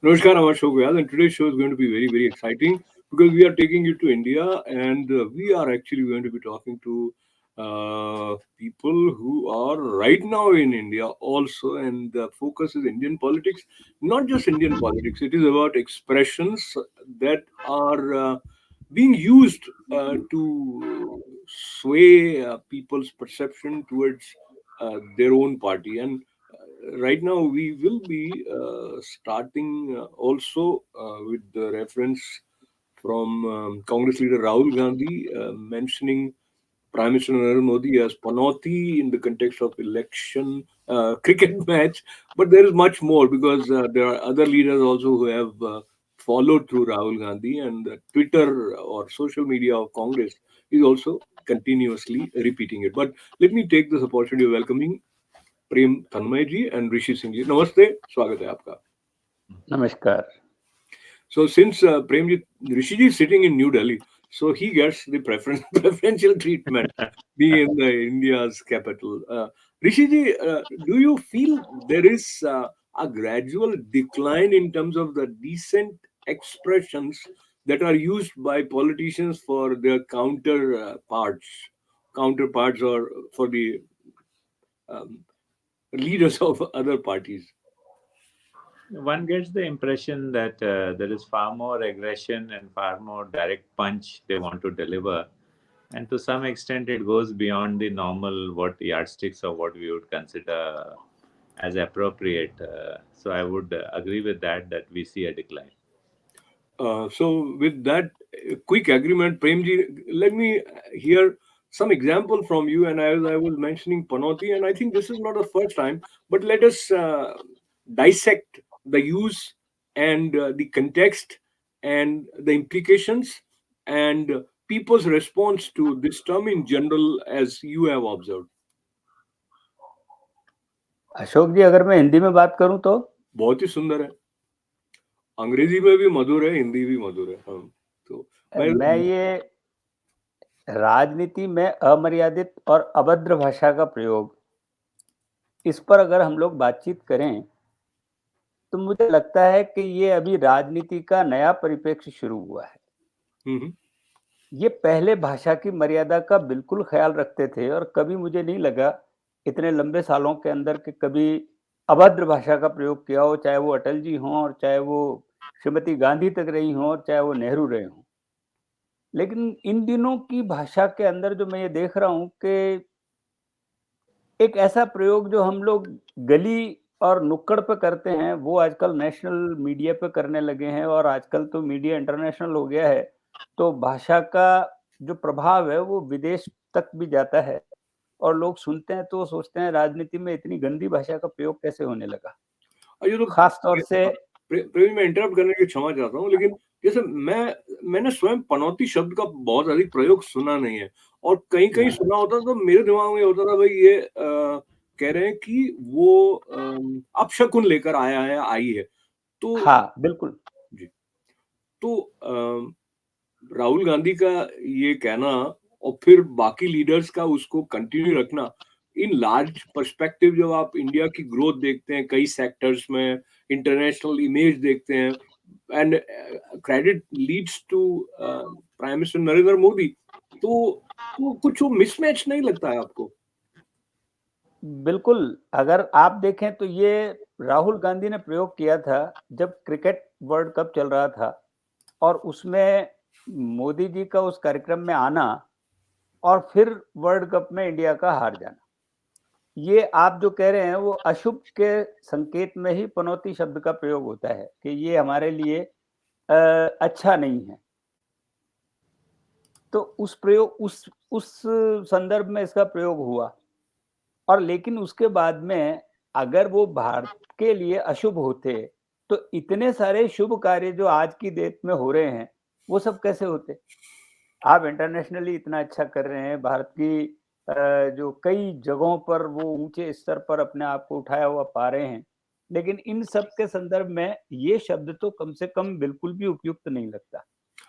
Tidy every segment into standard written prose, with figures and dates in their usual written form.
Namaskar, I'm Ashok Vyas, and today's show is going to be very, very exciting because we are taking you to India, and we are actually going to be talking to people who are right now in India also, and the focus is Indian politics, not just Indian politics. It is about expressions that are being used to sway people's perception towards their own party. And right now we will be starting also with the reference from Congress leader Rahul Gandhi mentioning Prime Minister Narendra Modi as Panoti in the context of election cricket match. But there is much more because there are other leaders also who have followed through Rahul Gandhi, and the Twitter or social media of Congress is also continuously repeating it. But let me take this opportunity of welcoming Prem Tanmay ji and Rishi Singh ji, नमस्ते, स्वागत है आपका. Namaskar. So since Prem ji, Rishi ji is sitting in New Delhi, so he gets the preferential treatment being in the India's capital. Rishi ji, do you feel there is a gradual decline in terms of the decent expressions that are used by politicians for their counterparts or for the um, leaders of other parties? One gets the impression that there is far more aggression and far more direct punch they want to deliver. And to some extent, it goes beyond the normal what yardsticks or what we would consider as appropriate. So I would agree with that we see a decline. So with that quick agreement, Premji, let me hear some example from you. And as I was mentioning Panoti, and I think this is not the first time, but let us dissect the use and the context and the implications and people's response to this term in general as you have observed. Ashok जी, अगर मैं हिंदी में बात करूं तो बहुत ही सुंदर है. अंग्रेजी में भी मधुर है, हिंदी भी मधुर है. हाँ, तो मैं ये राजनीति में अमर्यादित और अभद्र भाषा का प्रयोग, इस पर अगर हम लोग बातचीत करें तो मुझे लगता है कि ये अभी राजनीति का नया परिप्रेक्ष्य शुरू हुआ है. ये पहले भाषा की मर्यादा का बिल्कुल ख्याल रखते थे और कभी मुझे नहीं लगा इतने लंबे सालों के अंदर कि कभी अभद्र भाषा का प्रयोग किया हो, चाहे वो अटल जी हों और चाहे वो श्रीमती गांधी तक रही हों और चाहे वो नेहरू रहे हों. लेकिन इन दिनों की भाषा के अंदर जो मैं ये देख रहा हूं कि एक ऐसा प्रयोग जो हम लोग गली और नुक्कड़ पे करते हैं, वो आजकल नेशनल मीडिया पे करने लगे हैं. और आजकल तो मीडिया इंटरनेशनल हो गया है, तो भाषा का जो प्रभाव है वो विदेश तक भी जाता है और लोग सुनते हैं तो सोचते हैं राजनीति में इतनी गंदी भाषा का प्रयोग कैसे होने लगा. ये तो खास तौर से प्रेम में इंटरप्ट करने की क्षमा चाहता हूँ, लेकिन जैसे मैंने स्वयं पनौती शब्द का बहुत अधिक प्रयोग सुना नहीं है, और कहीं कहीं सुना होता तो मेरे दिमाग में होता था भाई ये कह रहे हैं कि वो अपशकुन लेकर आया है, आई है. तो हाँ, बिल्कुल जी. तो राहुल गांधी का ये कहना और फिर बाकी लीडर्स का उसको कंटिन्यू रखना इन लार्ज पर्सपेक्टिव, जब आप इंडिया की ग्रोथ देखते हैं कई सेक्टर्स में, इंटरनेशनल इमेज देखते हैं, and credit leads to prime minister Narendra Modi, तो कुछ वो मिसमैच नहीं लगता है आपको? बिल्कुल. अगर आप देखें तो ये राहुल गांधी ने प्रयोग किया था जब क्रिकेट वर्ल्ड कप चल रहा था और उसमें मोदी जी का उस कार्यक्रम में आना और फिर वर्ल्ड कप में इंडिया का हार जाना. ये आप जो कह रहे हैं वो अशुभ के संकेत में ही पनौती शब्द का प्रयोग होता है कि ये हमारे लिए अच्छा नहीं है. तो उस प्रयोग उस संदर्भ में इसका प्रयोग हुआ. और लेकिन उसके बाद में अगर वो भारत के लिए अशुभ होते तो इतने सारे शुभ कार्य जो आज की डेट में हो रहे हैं वो सब कैसे होते. आप इंटरनेशनली इतना अच्छा कर रहे हैं, भारत की जो कई जगहों पर वो ऊंचे स्तर पर अपने आप को उठाया हुआ पा रहे हैं, लेकिन इन सब के संदर्भ में ये शब्द तो कम से कम बिल्कुल भी उपयुक्त नहीं लगता.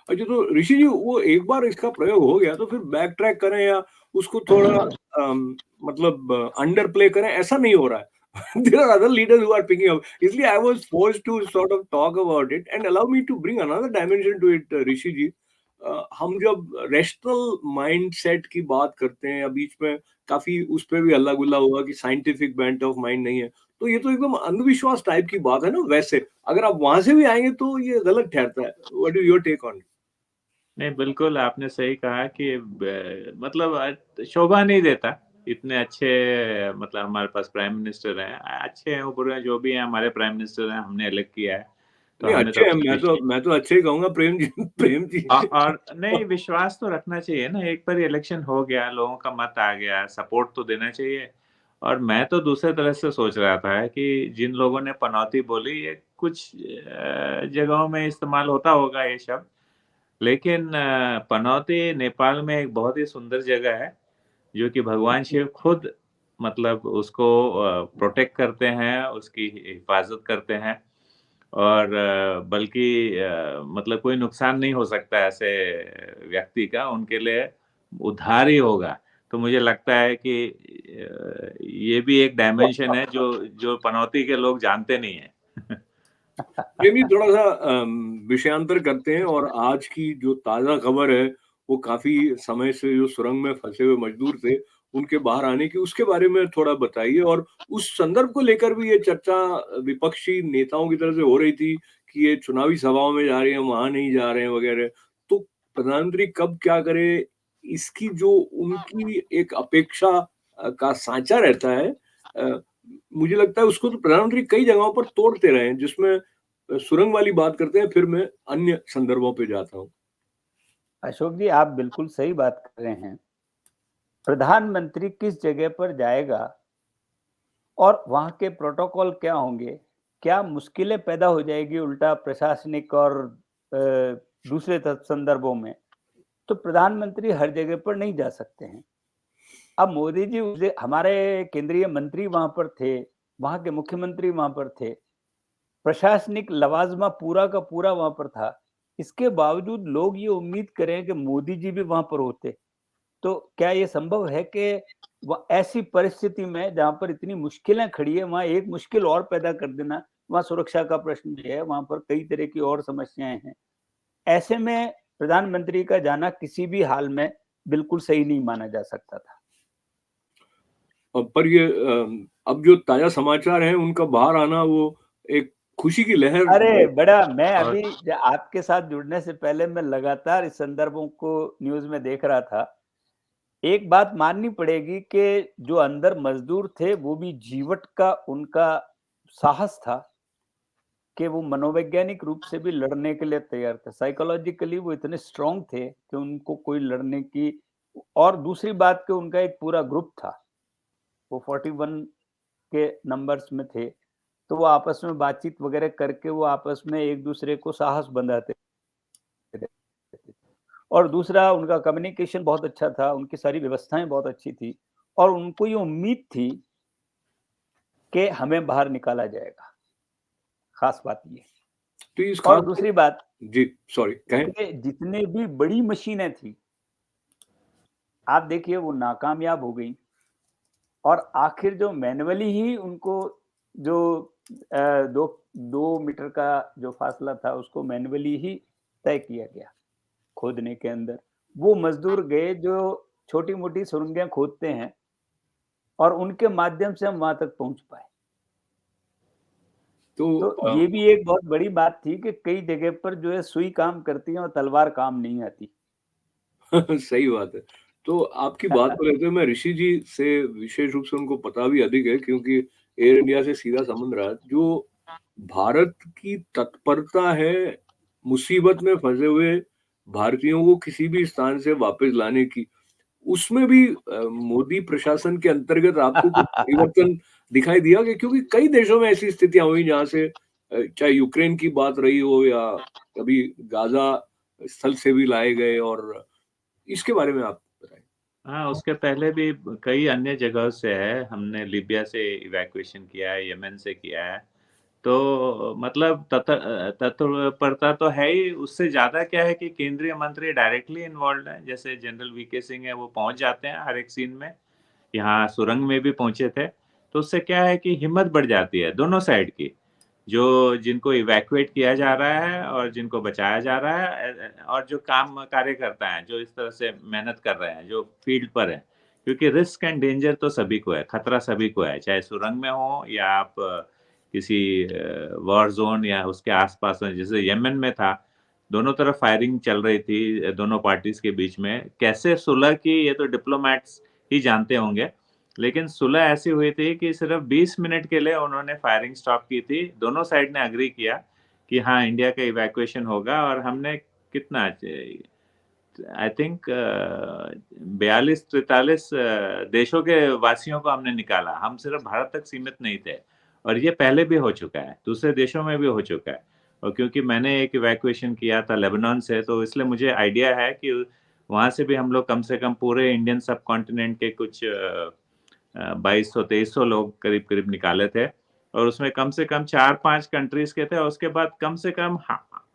अच्छा, तो ऋषि जी वो एक बार इसका प्रयोग हो गया तो फिर बैक ट्रैक करें या उसको थोड़ा मतलब अंडर प्ले करें, ऐसा नहीं हो रहा है. There are other leaders who are picking up. इसलिए I was forced to sort of talk about it and allow me to bring another dimension to it, ऋषि जी. हम जब रैशनल माइंडसेट की बात करते हैं या बीच में काफी उस पे भी हल्ला गुल्ला हुआ कि साइंटिफिक बेंट ऑफ माइंड नहीं है, तो ये तो एकदम अंधविश्वास टाइप की बात है ना. वैसे अगर आप वहां से भी आएंगे तो ये गलत ठहरता है. What is your take on? नहीं, बिल्कुल आपने सही कहा कि मतलब शोभा नहीं देता. इतने अच्छे मतलब हमारे पास प्राइम मिनिस्टर हैं, अच्छे हैं बुरे हैं जो भी हैं, हमारे प्राइम मिनिस्टर हैं, हमने इलेक्ट किया है, तो नहीं, हमें तो अच्छे हैं. अपना मैं तो अच्छे ही कहूंगा. प्रेम जी, प्रेम जी. और नहीं, विश्वास तो रखना चाहिए ना. एक बार इलेक्शन हो गया, लोगों का मत आ गया, सपोर्ट तो देना चाहिए. और मैं तो दूसरे तरह से सोच रहा था कि जिन लोगों ने पनौती बोली, ये कुछ जगहों में इस्तेमाल होता होगा ये शब्द, लेकिन पनौती नेपाल में एक बहुत ही सुंदर जगह है, जो कि भगवान शिव खुद मतलब उसको प्रोटेक्ट करते हैं, उसकी हिफाजत करते हैं. और बल्कि मतलब कोई नुकसान नहीं हो सकता ऐसे व्यक्ति का, उनके लिए उद्धार ही होगा. तो मुझे लगता है कि ये भी एक डायमेंशन है जो जो पनौती के लोग जानते नहीं है. प्रेम जी, थोड़ा सा विषयांतर करते हैं और आज की जो ताजा खबर है वो काफी समय से जो सुरंग में फंसे हुए मजदूर थे उनके बाहर आने की, उसके बारे में थोड़ा बताइए. और उस संदर्भ को लेकर भी ये चर्चा विपक्षी नेताओं की तरफ से हो रही थी कि ये चुनावी सभाओं में जा रहे हैं, वहां नहीं जा रहे हैं वगैरह. तो प्रधानमंत्री कब क्या करे, इसकी जो उनकी एक अपेक्षा का सांचा रहता है, अ, मुझे लगता है उसको तो प्रधानमंत्री कई जगहों पर तोड़ते रहे हैं. जिसमें सुरंग वाली बात करते हैं, फिर मैं अन्य संदर्भों पे जाता हूँ. अशोक जी, आप बिल्कुल सही बात कर रहे हैं. प्रधानमंत्री किस जगह पर जाएगा और वहां के प्रोटोकॉल क्या होंगे, क्या मुश्किलें पैदा हो जाएगी उल्टा प्रशासनिक और दूसरे संदर्भों में, तो प्रधानमंत्री हर जगह पर नहीं जा सकते हैं. अब मोदी जी हमारे केंद्रीय मंत्री वहां पर थे, वहां के मुख्यमंत्री वहां पर थे, प्रशासनिक लवाजमा पूरा का पूरा वहां पर था. इसके बावजूद लोग ये उम्मीद करें कि मोदी जी भी वहां पर होते, तो क्या ये संभव है कि ऐसी परिस्थिति में जहां पर इतनी मुश्किलें खड़ी है, वहां एक मुश्किल और पैदा कर देना. वहां सुरक्षा का प्रश्न भी है, वहां पर कई तरह की और समस्याएं हैं. ऐसे में प्रधानमंत्री का जाना किसी भी हाल में बिल्कुल सही नहीं माना जा सकता था. पर ये अब जो ताजा समाचार है उनका बाहर आना, वो एक खुशी की लहर. अरे बड़ा, मैं और अभी आपके साथ जुड़ने से पहले मैं लगातार इस संदर्भों को न्यूज में देख रहा था. एक बात माननी पड़ेगी कि जो अंदर मजदूर थे वो भी जीवट का उनका साहस था कि वो मनोवैज्ञानिक रूप से भी लड़ने के लिए तैयार थे. साइकोलॉजिकली वो इतने स्ट्रांग थे कि उनको कोई लड़ने की. और दूसरी बात कि उनका एक पूरा ग्रुप था, वो 41 के नंबर्स में थे, तो वो आपस में बातचीत वगैरह करके वो आपस में एक दूसरे को साहस बंधाते थे. और दूसरा, उनका कम्युनिकेशन बहुत अच्छा था, उनकी सारी व्यवस्थाएं बहुत अच्छी थी, और उनको ये उम्मीद थी कि हमें बाहर निकाला जाएगा. खास बात ये. तो इस और खास दूसरी बात जी, सॉरी, कहें. कि जितने भी बड़ी मशीनें थी, आप देखिए वो नाकामयाब हो गई. और आखिर जो मैनुअली ही उनको जो 2 मीटर का जो फासला था उसको मैनुअली ही तय किया गया खोदने के अंदर. वो मजदूर गए जो छोटी मोटी सुरंगें खोदते हैं, और उनके माध्यम से हम वहां तक पहुंच पाए. तो ये भी एक बहुत बड़ी बात थी कि कई जगह पर जो है सुई काम करती है और तलवार काम नहीं आती. सही बात है. तो आपकी बात को लेते हुए मैं ऋषि जी से विशेष रूप से, उनको पता भी अधिक है क्योंकि एयर इंडिया से सीधा संबंध रहा है, जो भारत की तत्परता है मुसीबत में फंसे हुए भारतीयों को किसी भी स्थान से वापस लाने की, उसमें भी मोदी प्रशासन के अंतर्गत आपको कुछ परिवर्तन दिखाई दिया क्या? क्योंकि कई देशों में ऐसी स्थितियां हुई जहां से चाहे यूक्रेन की बात रही हो या कभी गाजा स्थल से भी लाए गए, और इसके बारे में आप बताएं. हाँ, उसके पहले भी कई अन्य जगह से है. हमने लीबिया से इवैक्यूएशन किया है, यमन से किया है. तो मतलब तत्परता तो है ही. उससे ज्यादा क्या है कि केंद्रीय मंत्री डायरेक्टली इन्वॉल्व हैं. जैसे जनरल वीके सिंह है, वो पहुंच जाते हैं हर एक सीन में. यहाँ सुरंग में भी पहुंचे थे. तो उससे क्या है कि हिम्मत बढ़ जाती है दोनों साइड की, जो जिनको इवैक्यूएट किया जा रहा है और जिनको बचाया जा रहा है, और जो काम कार्य करता है, जो इस तरह से मेहनत कर रहे हैं, जो फील्ड पर है, क्योंकि रिस्क एंड डेंजर तो सभी को है, खतरा सभी को है, चाहे सुरंग में हो या आप किसी वॉर जोन या उसके आसपास हो। जैसे यमन में था, दोनों तरफ फायरिंग चल रही थी दोनों पार्टीज के बीच में, कैसे सुलह की ये तो डिप्लोमैट्स ही जानते होंगे, लेकिन सुलह ऐसी हुई थी कि सिर्फ 20 मिनट के लिए उन्होंने फायरिंग स्टॉप की थी, दोनों साइड ने अग्री किया कि हाँ इंडिया का इवैक्यूएशन होगा, और हमने कितना, आई थिंक 42-43 देशों के वासियों को हमने निकाला, हम सिर्फ भारत तक सीमित नहीं थे, और ये पहले भी हो चुका है, दूसरे देशों में भी हो चुका है। और क्योंकि मैंने एक इवैक्यूएशन किया था लेबनान से, तो इसलिए मुझे आइडिया है कि वहां से भी हम लोग कम से कम पूरे इंडियन सब कॉन्टिनेंट के कुछ 2200-2300 लोग करीब करीब निकाले थे, और उसमें कम से कम 4-5 कंट्रीज के थे, और उसके बाद कम से कम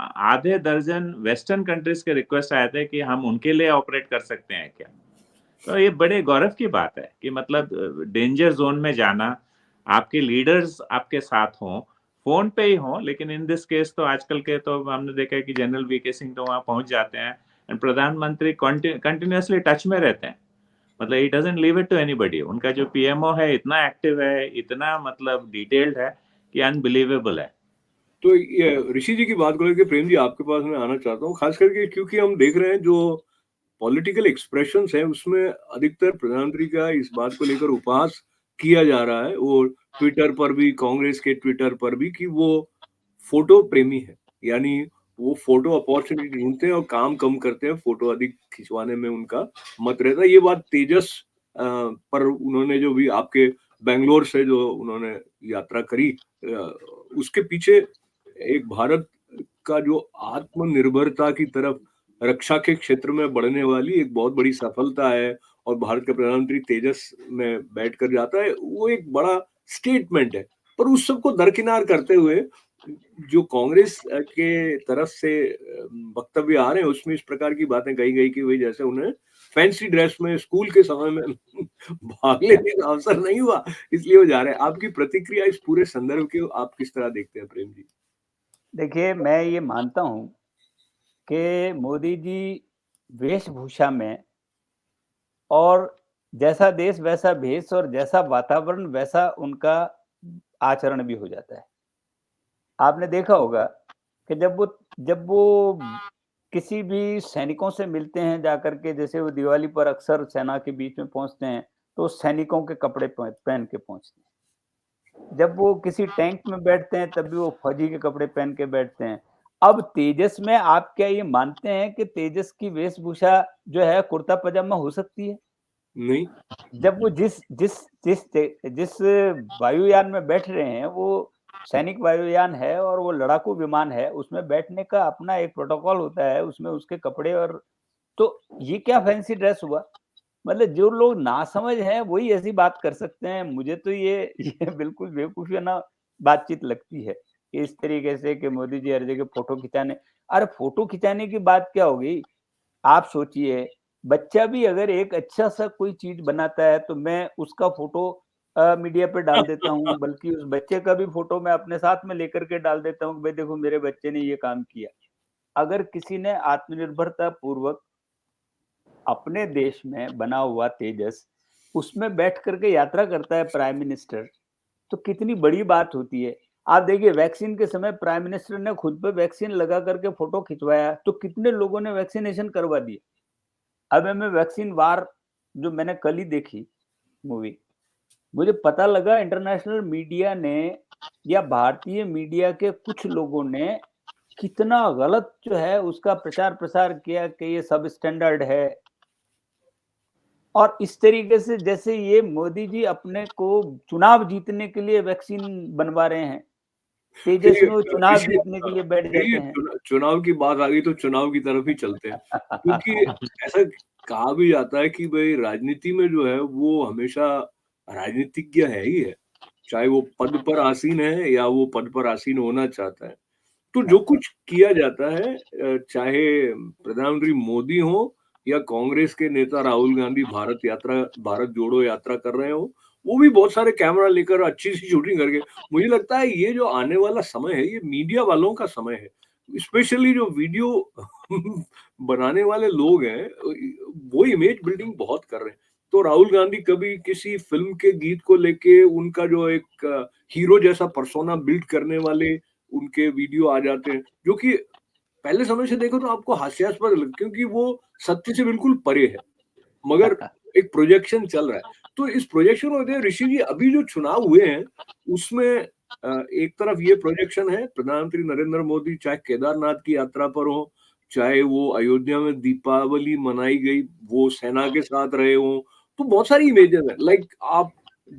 आधे दर्जन वेस्टर्न कंट्रीज के रिक्वेस्ट आए थे कि हम उनके लिए ऑपरेट कर सकते हैं क्या। तो ये बड़े गौरव की बात है कि मतलब डेंजर जोन में जाना, आपके लीडर्स आपके साथ हों, फोन पे ही हों, लेकिन इन दिस केस तो आजकल के तो हमने देखा है कि जनरल वीके सिंह तो वहां पहुंच जाते हैं, एंड प्रधानमंत्री कंटिन्यूअसली टच में रहते हैं, मतलब he doesn't leave it to anybody. उनका जो पीएमओ है इतना एक्टिव है, इतना मतलब डिटेल्ड है कि अनबिलीवेबल है। तो ये ऋषि जी की बात को लेकर प्रेम जी आपके पास मैं आना चाहता हूँ, खास करके क्योंकि हम देख रहे हैं जो पॉलिटिकल एक्सप्रेशंस है उसमें अधिकतर प्रधानमंत्री का इस बात को लेकर उपहास किया जा रहा है, वो ट्विटर पर भी, कांग्रेस के ट्विटर पर भी, कि वो फोटो प्रेमी है, यानी वो फोटो अपॉर्चुनिटी ढूंढते हैं और काम कम करते हैं, फोटो अधिक खिंचवाने में उनका मत रहता है। ये बात तेजस पर उन्होंने जो भी आपके बेंगलोर से जो उन्होंने यात्रा करी, उसके पीछे एक भारत का जो आत्मनिर्भरता की तरफ रक्षा के क्षेत्र में बढ़ने वाली एक बहुत बड़ी सफलता है, और भारत का प्रधानमंत्री तेजस में बैठकर जाता है, वो एक बड़ा स्टेटमेंट है। पर उस सबको दरकिनार करते हुए जो कांग्रेस के तरफ से वक्तव्य आ रहे हैं उसमें इस प्रकार की बातें कही गई कि भाई जैसे उन्हें फैंसी ड्रेस में स्कूल के समय में भाग लेने का अवसर नहीं हुआ, इसलिए वो जा रहे हैं। आपकी प्रतिक्रिया इस पूरे संदर्भ के आप किस तरह देखते हैं प्रेम जी? देखिए, मैं ये मानता हूँ कि मोदी जी वेशभूषा में, और जैसा देश वैसा भेष, और जैसा वातावरण वैसा उनका आचरण भी हो जाता है। आपने देखा होगा कि जब वो किसी भी सैनिकों से मिलते हैं जाकर के, जैसे वो दिवाली पर अक्सर सेना के बीच में पहुंचते हैं, तो सैनिकों के कपड़े पहन के पहुंचते हैं। जब वो किसी टैंक में बैठते हैं तब भी वो फौजी के कपड़े पहन के बैठते हैं। अब तेजस में आप क्या ये मानते हैं कि तेजस की वेशभूषा जो है कुर्ता पजामा हो सकती है? नहीं, जब वो जिस जिस जिस जिस वायुयान में बैठ रहे हैं वो सैनिक वायुयान है और वो लड़ाकू विमान है, उसमें बैठने का अपना एक प्रोटोकॉल होता है, उसमें उसके कपड़े, और तो ये क्या फैंसी ड्रेस हुआ? मतलब जो लोग नासमझ हैं वही ऐसी बात कर सकते हैं। मुझे तो ये बिल्कुल बेवकूफियाना बातचीत लगती है कि इस तरीके से कि मोदी जी हर जगह फोटो खिंचाने। अरे फोटो खिंचाने की बात क्या हो गई? आप सोचिए, बच्चा भी अगर एक अच्छा सा कोई चीज बनाता है तो मैं उसका फोटो मीडिया पे डाल देता हूँ, बल्कि उस बच्चे का भी फोटो मैं अपने साथ में लेकर के डाल देता हूँ कि भाई देखो मेरे बच्चे ने ये काम किया। अगर किसी ने आत्मनिर्भरता पूर्वक अपने देश में बना हुआ तेजस, उसमें बैठ करके यात्रा करता है प्राइम मिनिस्टर, तो कितनी बड़ी बात होती है। आप देखिए, वैक्सीन के समय प्राइम मिनिस्टर ने खुद पे वैक्सीन लगा करके फोटो खिंचवाया, तो कितने लोगों ने वैक्सीनेशन करवा दिया। अब मैं वैक्सीन वार जो मैंने कल ही देखी मूवी, मुझे पता लगा इंटरनेशनल मीडिया ने या भारतीय मीडिया के कुछ लोगों ने कितना गलत जो है उसका प्रचार प्रसार किया कि ये सब स्टैंडर्ड है, और इस तरीके से जैसे ये मोदी जी अपने को चुनाव जीतने के लिए वैक्सीन बनवा रहे हैं, तेजस चलिए में वो चुनाव इसी जीतने के लिए बैठ चलिए जाते हैं। चुनाव की बात आ गई तो चुनाव की तरफ ही चलते हैं, क्योंकि ऐसा कहा भी जाता है कि भाई राजनीति में जो है वो हमेशा राजनीतिज्ञ है ही है, चाहे वो पद पर आसीन है या वो पद पर आसीन होना चाहता है। तो जो कुछ किया जाता है, चाहे प्रधानमंत्री मोदी हो या कांग्रेस के नेता राहुल गांधी भारत जोड़ो यात्रा कर रहे हो, वो भी बहुत सारे कैमरा लेकर अच्छी सी शूटिंग करके। मुझे लगता है ये जो आने वाला समय है, ये मीडिया वालों का समय है, स्पेशली जो वीडियो बनाने वाले लोग हैं, वो इमेज बिल्डिंग बहुत कर रहे हैं। तो राहुल गांधी कभी किसी फिल्म के गीत को लेके उनका जो एक हीरो जैसा पर्सोना बिल्ड करने वाले उनके वीडियो आ जाते हैं, जो कि पहले समय से देखो तो आपको हास्यास्पद लगे, क्योंकि वो सत्य से बिल्कुल परे है, मगर एक प्रोजेक्शन चल रहा है। तो इस प्रोजेक्शन होते ऋषि जी, अभी जो चुनाव हुए हैं उसमें एक तरफ ये प्रोजेक्शन है, प्रधानमंत्री नरेंद्र मोदी चाहे केदारनाथ की यात्रा पर हो, चाहे वो अयोध्या में दीपावली मनाई गई वो सेना के साथ रहे हो, तो बहुत सारी इमेजेस है। लाइक आप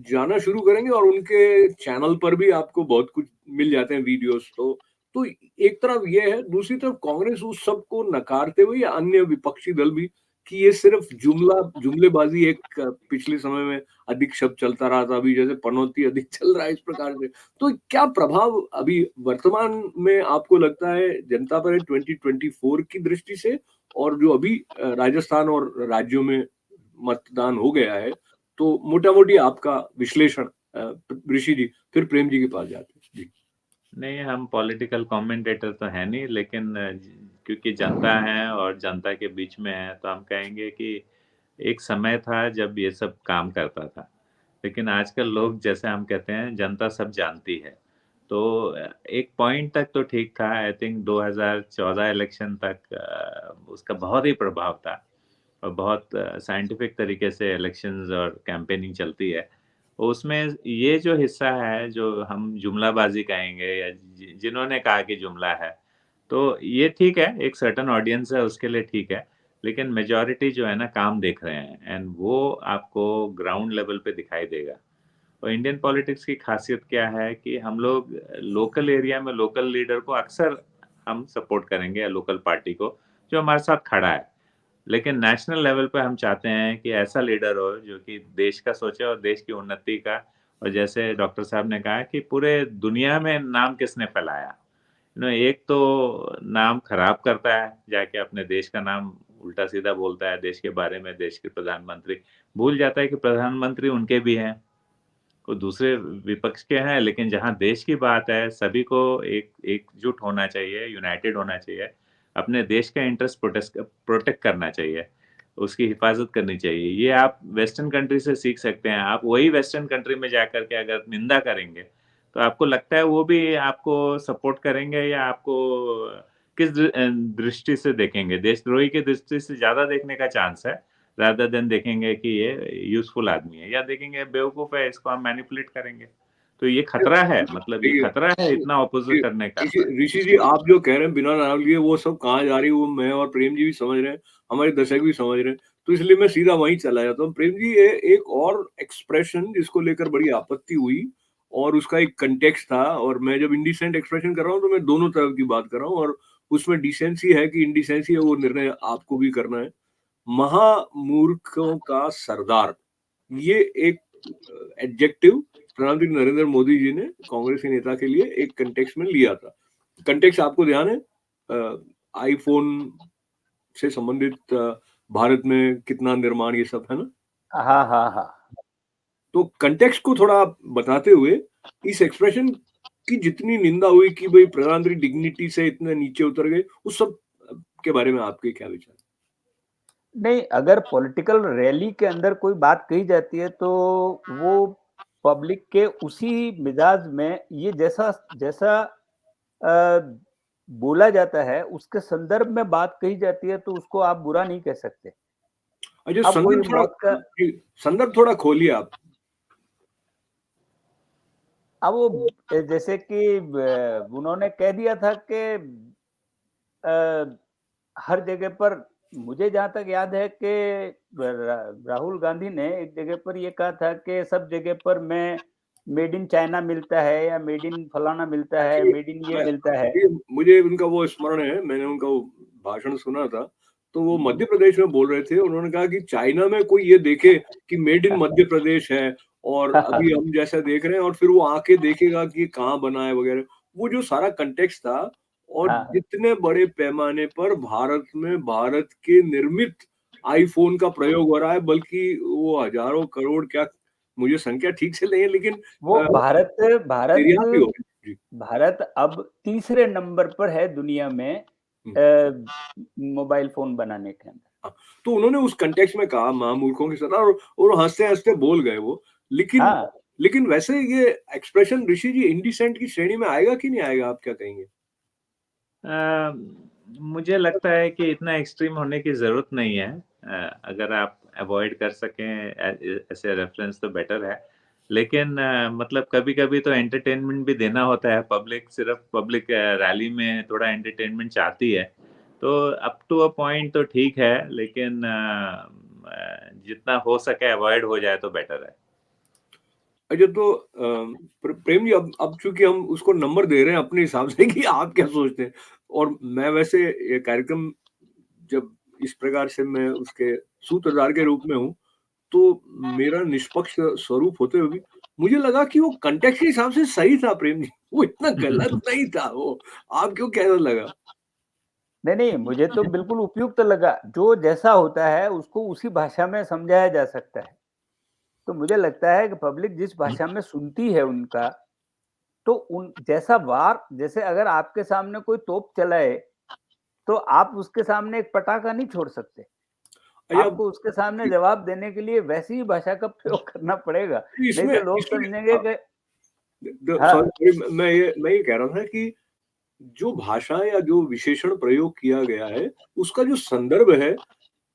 जाना शुरू करेंगे और उनके चैनल पर भी आपको बहुत कुछ मिल जाते हैं वीडियोस। तो एक तरफ ये है, दूसरी तरफ कांग्रेस उस सब को नकारते हुए या अन्य विपक्षी दल भी, कि ये सिर्फ जुमलेबाजी एक पिछले समय में अधिक शब्द चलता रहा था, अभी जैसे पनौती अधिक चल रहा है, इस प्रकार से। तो क्या प्रभाव अभी वर्तमान में आपको लगता है जनता पर 2024 की दृष्टि से, और जो अभी राजस्थान और राज्यों में मतदान हो गया है, तो मोटा मोटी आपका विश्लेषण ऋषि जी, फिर प्रेम जी के पास जाते हैं जी। नहीं, हम पॉलिटिकल कमेंटेटर तो है नहीं, लेकिन क्योंकि जनता है और जनता के बीच में है, तो हम कहेंगे कि एक समय था जब ये सब काम करता था, लेकिन आजकल लोग, जैसे हम कहते हैं, जनता सब जानती है। तो एक पॉइंट तक तो ठीक था, आई थिंक 2014 इलेक्शन तक उसका बहुत ही प्रभाव था, और बहुत साइंटिफिक तरीके से इलेक्शंस और कैंपेनिंग चलती है। उसमें ये जो हिस्सा है, जो हम जुमलाबाजी कहेंगे या जिन्होंने कहा कि जुमला है, तो ये ठीक है, एक सर्टेन ऑडियंस है उसके लिए ठीक है, लेकिन मेजॉरिटी जो है ना काम देख रहे हैं, एंड वो आपको ग्राउंड लेवल पे दिखाई देगा। और इंडियन पॉलिटिक्स की खासियत क्या है कि हम लोग लोकल एरिया में लोकल लीडर को अक्सर हम सपोर्ट करेंगे, या लोकल पार्टी को जो हमारे साथ खड़ा है, लेकिन नेशनल लेवल पे हम चाहते हैं कि ऐसा लीडर हो जो कि देश का सोचे और देश की उन्नति का। और जैसे डॉक्टर साहब ने कहा कि पूरे दुनिया में नाम किसने फैलाया, एक तो नाम खराब करता है, जाके अपने देश का नाम उल्टा सीधा बोलता है, देश के बारे में, देश के प्रधानमंत्री, भूल जाता है कि प्रधानमंत्री उनके भी हैं, वो दूसरे विपक्ष के हैं, लेकिन जहाँ देश की बात है, सभी को एकजुट होना चाहिए, यूनाइटेड होना चाहिए, अपने देश का इंटरेस्ट प्रोटेक्ट करना चाहिए, उसकी हिफाजत करनी चाहिए। ये आप वेस्टर्न कंट्री से सीख सकते हैं। आप वही वेस्टर्न कंट्री में जाकर के अगर निंदा करेंगे, तो आपको लगता है वो भी आपको सपोर्ट करेंगे, या आपको किस दृष्टि से देखेंगे? देशद्रोही की दृष्टि से ज़्यादा देखने का चांस है, रादर देन देखेंगे कि ये यूज़फुल आदमी है, या देखेंगे बेवकूफ़ है, इसको हम मैनिपुलेट करेंगे। तो ये खतरा है, मतलब ये देखिए, खतरा है इतना ऋषि ऑपोज़िट करने का। ऋषि जी, आप जो कह रहे हैं बिना नाम लिए, वो सब कहाँ जा रही है, वो मैं और प्रेम जी भी समझ रहे हैं, हमारे दर्शक भी समझ रहे हैं, तो इसलिए मैं सीधा वहीं चला जाता हूँ। प्रेम जी, ये एक और एक्सप्रेशन जिसको लेकर बड़ी आपत्ति हुई, और उसका एक कंटेक्स्ट था, और मैं जब इंडिसेंट एक्सप्रेशन कर रहा हूँ तो मैं दोनों तरफ की बात कर रहा हूँ, और उसमें डिसेंसी है कि इंडिसेंसी है, वो निर्णय आपको भी करना है। महामूर्खों का सरदार, ये एक एडजेक्टिव प्रधानमंत्री नरेंद्र मोदी जी ने कांग्रेस के नेता के लिए एक कंटेक्स्ट में लिया था। कंटेक्स्ट आपको ध्यान है? आईफोन से संबंधित भारत में कितना निर्माण, ये सब है ना? हाँ हाँ हाँ। तो कंटेक्स्ट को थोड़ा आप बताते हुए, इस एक्सप्रेशन की जितनी निंदा हुई कि भाई प्रधानमंत्री डिग्निटी से इतने नीचे उतर गए, उस सब के बारे में आपके क्या विचार? नहीं, अगर पॉलिटिकल रैली के अंदर कोई बात कही जाती है तो वो पब्लिक के उसी मिजाज में, ये जैसा जैसा बोला जाता है उसके संदर्भ में बात कही जाती है, तो उसको आप बुरा नहीं कह सकते। अच्छा, अब वही मौत का, संदर्भ थोड़ा खोलिए आप। अब वो जैसे कि उन्होंने कह दिया था कि हर जगह पर, मुझे जहां तक याद है कि राहुल गांधी ने एक जगह पर ये कहा था कि सब जगह पर मैं मेड इन चाइना मिलता है, या मेड इन फलाना मिलता है, मेड इन ये मिलता है। मुझे उनका वो स्मरण है, मैंने उनका वो भाषण सुना था, तो वो मध्य प्रदेश में बोल रहे थे। उन्होंने कहा कि चाइना में कोई ये देखे कि मेड इन मध्य प्रदेश है, और अभी हम जैसा देख रहे हैं, और फिर वो आके देखेगा कि कहाँ बना है वगैरह, वो जो सारा कंटेक्स्ट था। और हाँ, जितने बड़े पैमाने पर भारत में भारत के निर्मित आईफोन का प्रयोग हो रहा है, बल्कि वो हजारों करोड़ क्या मुझे संख्या ठीक से नहीं है, लेकिन वो भारत यहाँ भी हो जी। भारत अब तीसरे नंबर पर है दुनिया में मोबाइल फोन बनाने के अंदर। तो उन्होंने उस कंटेक्स्ट में कहा महामूर्खों की सलाह, और हंसते हंसते बोल गए वो। लेकिन हाँ, लेकिन वैसे ये एक्सप्रेशन ऋषि जी इंडिसेंट की श्रेणी में आएगा कि नहीं आएगा, आप क्या कहेंगे? मुझे लगता है कि इतना एक्सट्रीम होने की ज़रूरत नहीं है। अगर आप अवॉइड कर सकें ऐसे रेफरेंस तो बेटर है। लेकिन मतलब कभी-कभी तो एंटरटेनमेंट भी देना होता है। पब्लिक रैली में थोड़ा एंटरटेनमेंट चाहती है। तो अप टू अ पॉइंट तो ठीक है, लेकिन जितना हो सके अवॉइड हो जाए तो बेटर है। अच्छा, तो प्रेम जी, अब चूंकि हम उसको नंबर दे रहे हैं अपने हिसाब से कि आप क्या सोचते हैं, और मैं वैसे ये कार्यक्रम जब इस प्रकार से मैं उसके सूत्रधार के रूप में हूँ, तो मेरा निष्पक्ष स्वरूप होते हुए भी मुझे लगा कि वो कंटेक्स्ट के हिसाब से सही था प्रेम जी, वो इतना गलत नहीं था वो। आपको कैसा लगा? नहीं, मुझे तो बिल्कुल उपयुक्त लगा। जो जैसा होता है उसको उसी भाषा में समझाया जा सकता है। तो मुझे लगता है कि पब्लिक जिस भाषा में सुनती है उनका, तो उन जैसा वार, जैसे अगर आपके सामने कोई तोप चलाए, तो आप उसके सामने एक पटाखा नहीं छोड़ सकते। अच्छा, आपको उसके सामने जवाब देने के लिए वैसी ही भाषा का प्रयोग करना पड़ेगा। नहीं इसमें तो लोग इसमें समझेंगे कि हाँ, सॉरी, मैं ये कह रहा था कि जो भाषा या जो विशेषण प्रयोग किया गया है, उसका जो संदर्भ है,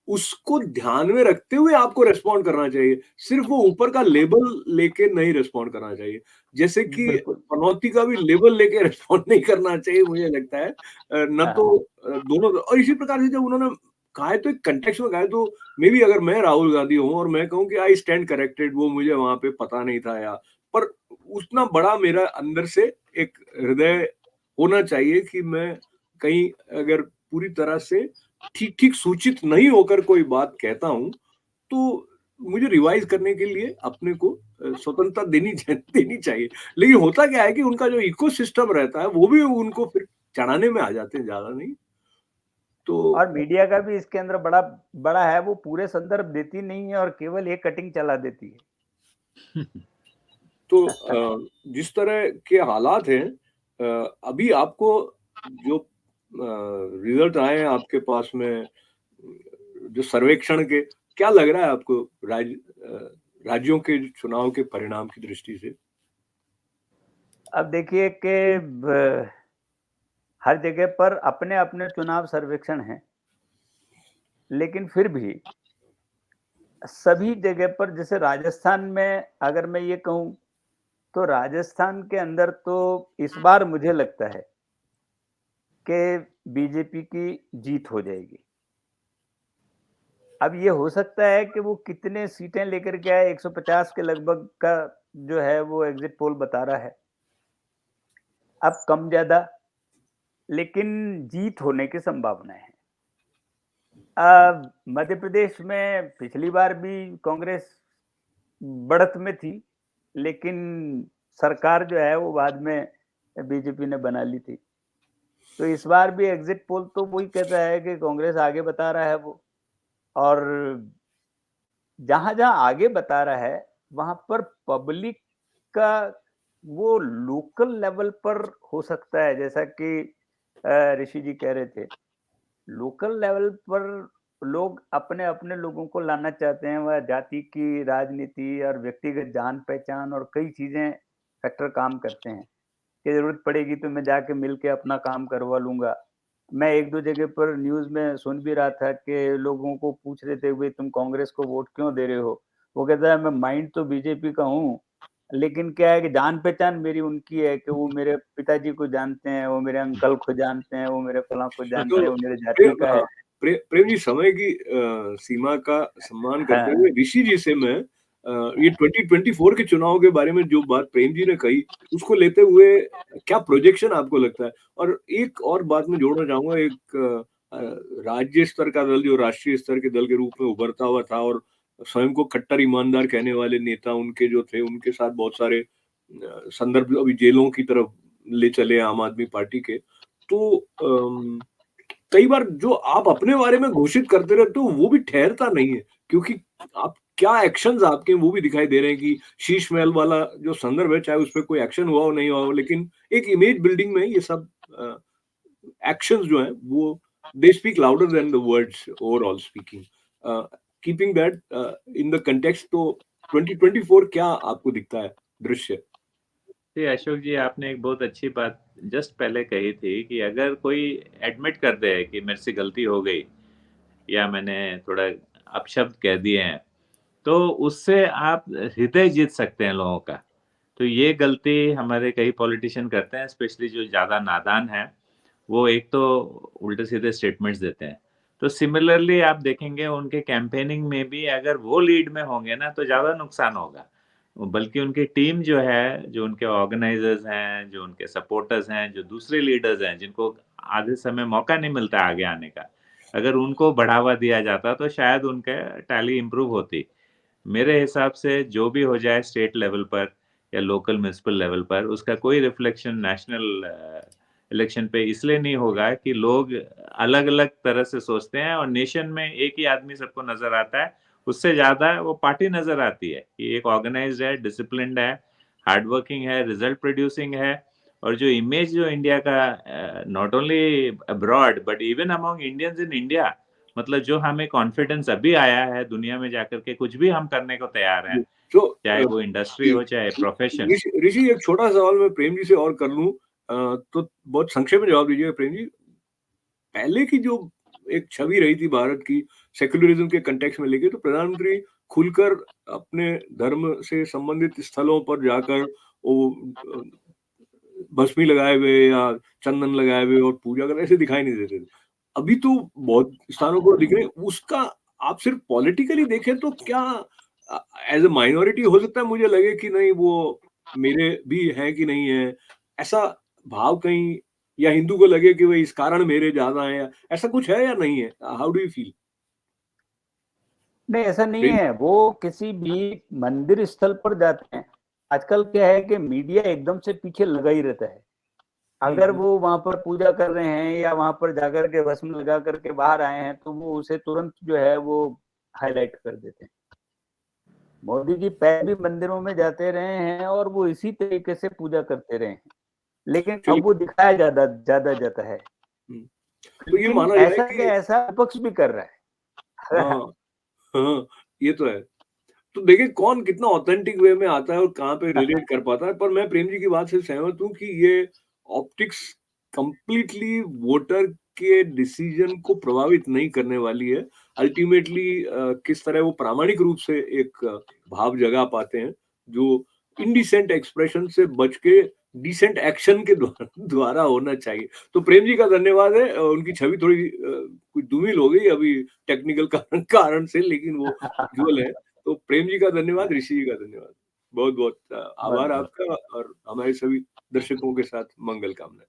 उसको ध्यान में रखते हुए आपको रिस्पॉन्ड करना चाहिए। सिर्फ वो ऊपर का लेबल लेके नहीं रिस्पॉन्ड करना चाहिए। जैसे कि बिल्कुल। पनौती का भी लेबल लेके रिस्पॉन्ड नहीं करना चाहिए, मुझे लगता है। न हाँ, तो दोनों, और इसी प्रकार से जब उन्होंने कहा है तो एक कॉन्टेक्स्ट में कहा है, तो मे बी अगर मैं राहुल गांधी हूँ और मैं कहूँ कि आई स्टैंड करेक्टेड, वो मुझे वहां पे पता नहीं था, या पर उतना बड़ा मेरा अंदर से एक हृदय होना चाहिए कि मैं कहीं अगर पूरी तरह से ठीक-ठीक सूचित नहीं होकर कोई बात कहता हूँ, तो मुझे रिवाइज़ करने के लिए अपने को स्वतंत्रता देनी चाहिए। लेकिन होता क्या है कि उनका जो इकोसिस्टम रहता है, वो भी उनको फिर चढ़ाने में आ जाते हैं, ज़्यादा नहीं। तो और मीडिया का भी इसके अंदर बड़ा बड़ा है, वो पूरे संदर्भ देती नहीं है और केवल एक कटिंग चला देती है। तो जिस तरह के हालात हैं, अभी आपको जो रिज़ल्ट आए हैं आपके पास में, जो सर्वेक्षण के, क्या लग रहा है आपको राज्यों के चुनाव के परिणाम की दृष्टि से? अब देखिए कि हर जगह पर अपने-अपने चुनाव सर्वेक्षण हैं, लेकिन फिर भी सभी जगह पर, जैसे राजस्थान में अगर मैं ये कहूँ, तो राजस्थान के अंदर तो इस बार मुझे लगता है कि बीजेपी की जीत हो जाएगी। अब ये हो सकता है कि वो कितने सीटें लेकर के आए, 150 के लगभग का जो है वो एग्जिट पोल बता रहा है। अब कम ज्यादा, लेकिन जीत होने की संभावना है। मध्य प्रदेश में पिछली बार भी कांग्रेस बढ़त में थी, लेकिन सरकार जो है वो बाद में बीजेपी ने बना ली थी। तो इस बार भी एग्जिट पोल तो वही कहता है कि कांग्रेस आगे बता रहा है वो। और जहां-जहां आगे बता रहा है, वहां पर पब्लिक का वो लोकल लेवल पर हो सकता है, जैसा कि ऋषि जी कह रहे थे। लोकल लेवल पर लोग अपने-अपने लोगों को लाना चाहते हैं, वह जाति की राजनीति और व्यक्तिगत जान-पहचान और कई चीज़ें फैक्टर काम करते हैं, कि ज़रूरत पड़ेगी तो मैं जाके मिल के अपना काम करवा लूँगा। मैं 1-2 जगह पर न्यूज़ में सुन भी रहा था कि लोगों को पूछ रहे थे, "भई तुम कांग्रेस को वोट क्यों दे रहे हो?" वो कहता है, "मैं माइंड तो बीजेपी का हूँ, लेकिन क्या है कि जान-पहचान मेरी उनकी है कि वो मेरे पिताजी को जानते हैं, वो मेरे अंकल को जानते हैं, वो मेरे फलाँ को जानते हैं, तो वो मेरे जाति का है।" प्रेम जी, समय की सीमा का सम्मान करते हाँ, हुए ऋषि जी से मैं ये 2024 के चुनाव के बारे में जो बात प्रेम जी ने कही, उसको लेते हुए क्या प्रोजेक्शन आपको लगता है? और एक और बात मैं जोड़ना चाहूँगा, एक राज्य स्तर का दल जो राष्ट्रीय स्तर के दल के रूप में उभरता हुआ था, और स्वयं को कट्टर ईमानदार कहने वाले नेता उनके जो थे, उनके साथ बहुत सारे संदर्भ अभी जेलों की तरफ ले चले आम आदमी पार्टी के। तो कई बार जो आप अपने बारे में घोषित करते रहते हो, वो भी ठहरता नहीं है, क्योंकि आप क्या एक्शंस आपके वो भी दिखाई दे रहे हैं कि शीश महल वाला जो संदर्भ है, चाहे उस पर कोई एक्शन हुआ हो नहीं हुआ हो, लेकिन एक इमेज बिल्डिंग में ये सब एक्शंस जो हैं वो they speak louder than the words overall speaking. Keeping that in the context, तो 2024 क्या आपको दिखता है दृश्य? जी अशोक जी, आपने एक बहुत अच्छी बात जस्ट पहले कही थी कि अगर कोई एडमिट कर दे कि मेरे से गलती हो गई या मैंने थोड़ा अपशब्द कह दिए हैं, तो उससे आप हृदय जीत सकते हैं लोगों का। तो ये गलती हमारे कई पॉलिटिशियन करते हैं, स्पेशली जो ज़्यादा नादान हैं, वो एक तो उल्टे सीधे स्टेटमेंट्स देते हैं। तो सिमिलरली आप देखेंगे उनके कैंपेनिंग में भी अगर वो लीड में होंगे ना तो ज़्यादा नुकसान होगा। बल्कि उनकी टीम जो है, जो उनके ऑर्गेनाइजर्स हैं, जो उनके सपोर्टर्स हैं, जो दूसरे लीडर्स हैं जिनको आधे समय मौका नहीं मिलता आगे आने का, अगर उनको बढ़ावा दिया जाता तो शायद उनका टैली इम्प्रूव होती। मेरे हिसाब से जो भी हो जाए स्टेट लेवल पर या लोकल म्युनिसिपल लेवल पर, उसका कोई रिफ्लेक्शन नेशनल इलेक्शन पे इसलिए नहीं होगा कि लोग अलग-अलग तरह से सोचते हैं और नेशन में एक ही आदमी सबको नज़र आता है। उससे ज़्यादा वो पार्टी नज़र आती है कि एक ऑर्गेनाइज्ड है, डिसिप्लिन्ड है, हार्ड वर्किंग है, रिजल्ट प्रोड्यूसिंग है और जो इमेज जो इंडिया का not only abroad but even among Indians in India, मतलब जो हमें कॉन्फिडेंस अभी आया है दुनिया में जाकर के कुछ भी हम करने को तैयार हैं, तो चाहे वो इंडस्ट्री हो चाहे प्रोफेशन। ऋषि, एक छोटा सवाल मैं प्रेम जी से और कर लूं, तो बहुत संक्षेप में जवाब दीजिएगा प्रेम जी। पहले की जो एक छवि रही थी भारत की सेक्युलरिज्म के कंटेक्स्ट में लेके, तो प्रधानमंत्री खुलकर अपने धर्म से संबंधित स्थलों पर जाकर वो भस्मी लगाए हुए या चंदन लगाए हुए और पूजा कर ऐसे दिखाई नहीं देते थे। अभी तो बहुत स्थानों पर दिख रहे हैं। उसका आप सिर्फ पॉलिटिकली देखें तो क्या एज ए माइनॉरिटी हो सकता है मुझे लगे कि नहीं वो मेरे भी है कि नहीं है, ऐसा भाव कहीं, या हिंदू को लगे कि भाई इस कारण मेरे ज्यादा है, ऐसा कुछ है या नहीं है? How do you feel? नहीं, ऐसा नहीं है। वो किसी भी मंदिर स्थल पर जाते हैं, आजकल क्या है कि मीडिया एकदम से पीछे लगा ही रहता है। अगर वो वहां पर पूजा कर रहे हैं या वहां पर जाकर के भस्म लगा करके बाहर आए हैं तो वो उसे तुरंत जो है वो हाईलाइट कर देते हैं। मोदी जी पहले भी मंदिरों में जाते रहे हैं और वो इसी तरीके से पूजा करते रहे हैं, लेकिन अब वो दिखाया ज्यादा ज्यादा जाता है। तो ये लेकिन माना जाए ऐसा कि कि ऐसा विपक्ष भी कर रहा है। हाँ, हाँ, ये तो है। तो देखिए कौन कितना ऑथेंटिक वे में आता है और कहाँ पे रिलेट कर पाता है। पर मैं प्रेम जी की बात से सहमत हूँ कि ये ऑप्टिक्स कंप्लीटली वोटर के डिसीजन को प्रभावित नहीं करने वाली है। अल्टीमेटली किस तरह वो प्रामाणिक रूप से एक भाव जगा पाते हैं, जो इनडिसेंट एक्सप्रेशन से बच के डिसेंट एक्शन के द्वारा होना चाहिए। तो प्रेम जी का धन्यवाद है। उनकी छवि थोड़ी कुछ धूमिल हो गई अभी टेक्निकल कारण से, लेकिन वो उज्ज्वल है। तो प्रेम जी का धन्यवाद, ऋषि जी का धन्यवाद। बहुत बहुत आभार बहुत आपका, और हमारे सभी दर्शकों के साथ मंगल कामना।